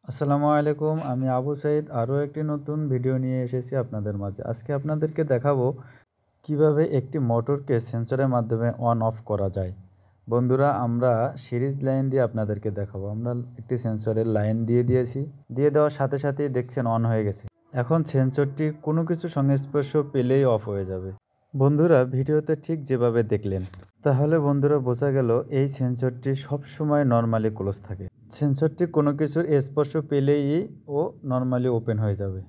আসসালামু আলাইকুম। আমি আবু সাইদ আরও একটি নতুন ভিডিও নিয়ে এসেছি আপনাদের মাঝে। আজকে আপনাদেরকে দেখাবো কিভাবে একটি মোটরকে সেন্সরের মাধ্যমে অন অফ করা যায়। বন্ধুরা, আমরা সিরিজ লাইন দিয়ে আপনাদেরকে দেখাবো। আমরা একটি সেন্সরের লাইন দিয়ে দিয়েছি। দিয়ে দেওয়ার সাথে সাথেই দেখছেন অন হয়ে গেছে। এখন সেন্সরটি কোনো কিছু সংস্পর্শ পেলেই অফ হয়ে যাবে। বন্ধুরা, ভিডিওতে ঠিক যেভাবে দেখলেন, তাহলে বন্ধুরা বোঝা গেল এই সেন্সরটি সবসময় নর্মালি ক্লোজ থাকে। সেন্সরটি কোনো কিছুর স্পর্শ পেলেই ও নর্মালি ওপেন হয়ে যাবে।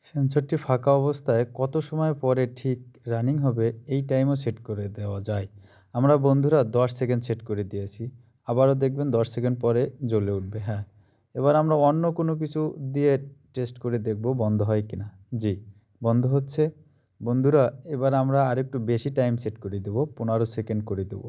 সেন্সরটি ফাঁকা অবস্থায় কত সময় পরে ঠিক রানিং হবে এই টাইমও সেট করে দেওয়া যায়। আমরা বন্ধুরা 10 সেকেন্ড সেট করে দিয়েছি। আবারও দেখবেন 10 সেকেন্ড পরে জ্বলে উঠবে। হ্যাঁ, এবার আমরা অন্য কোনো কিছু দিয়ে টেস্ট করে দেখব বন্ধ হয় কিনা। জি, বন্ধ হচ্ছে। বন্ধুরা, এবার আমরা আরেকটু বেশি টাইম সেট করে দেব, 15 সেকেন্ড করে দেব।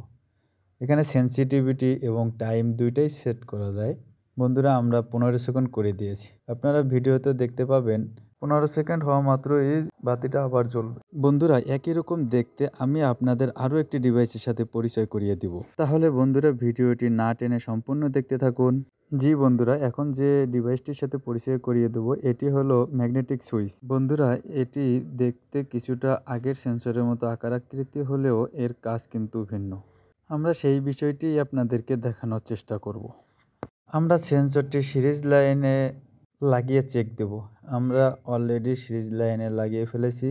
এখানে সেনসিটিভিটি এবং টাইম দুইটাই সেট করা যায়। বন্ধুরা, আমরা 15 সেকেন্ড করে দিয়েছি। আপনারা ভিডিওতে দেখতে পাবেন 15 সেকেন্ড হওয়া মাত্রই বাতিটা আবার জ্বলবে। বন্ধুরা, একই রকম দেখতে আমি আপনাদের আরও একটি ডিভাইসের সাথে পরিচয় করিয়ে দিব। তাহলে বন্ধুরা, ভিডিওটি না টেনে সম্পূর্ণ দেখতে থাকুন। জি বন্ধুরা, এখন যে ডিভাইসটির সাথে পরিচয় করিয়ে দেবো এটি হলো ম্যাগনেটিক সুইচ। বন্ধুরা, এটি দেখতে কিছুটা আগের সেন্সরের মতো আকার আকৃতি হলেও এর কাজ কিন্তু ভিন্ন। আমরা সেই বিষয়টি আপনাদেরকে দেখানোর চেষ্টা করব। আমরা সেন্সরটি সিরিজ লাইনে লাগিয়ে চেক দেব। আমরা অলরেডি সিরিজ লাইনে লাগিয়ে ফেলেছি।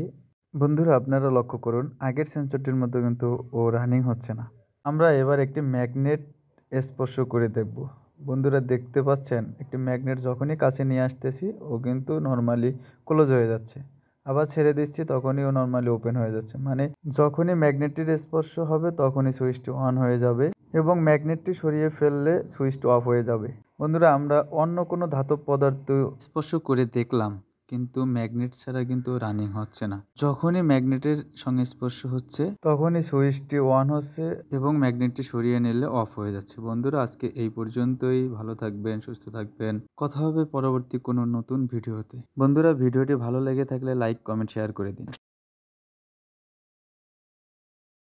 বন্ধুরা, আপনারা লক্ষ্য করুন আগের সেন্সরটির মতো কিন্তু ও রানিং হচ্ছে না। আমরা এবার একটি ম্যাগনেট স্পর্শ করে দেখব। বন্ধুরা, দেখতে পাচ্ছেন একটি ম্যাগনেট যখনই কাছে নিয়ে আসতেছি ও কিন্তু নর্মালি ক্লোজ হয়ে যাচ্ছে। আবার ছেড়ে দিচ্ছি তখনই ও নর্মালি ওপেন হয়ে যাচ্ছে। মানে যখনই ম্যাগনেটটির স্পর্শ হবে তখনই সুইচটি অন হয়ে যাবে এবং ম্যাগনেটটি সরিয়ে ফেললে সুইচটি অফ হয়ে যাবে। বন্ধুরা, আমরা অন্য কোনো ধাতব পদার্থ স্পর্শ করে দেখলাম কিন্তু ম্যাগনেট ছাড়া কিন্তু রানিং হচ্ছে না। যখনই ম্যাগনেটের সংস্পর্শ হচ্ছে তখনই সুইচটি অন হচ্ছে এবং ম্যাগনেটটি সরিয়ে নিলে অফ হয়ে যাচ্ছে। বন্ধুরা, আজকে এই পর্যন্তই। ভালো থাকবেন, সুস্থ থাকবেন। কথা হবে পরবর্তী কোনো নতুন ভিডিওতে। বন্ধুরা, ভিডিওটি ভালো লেগে থাকলে লাইক, কমেন্ট, শেয়ার করে দিন।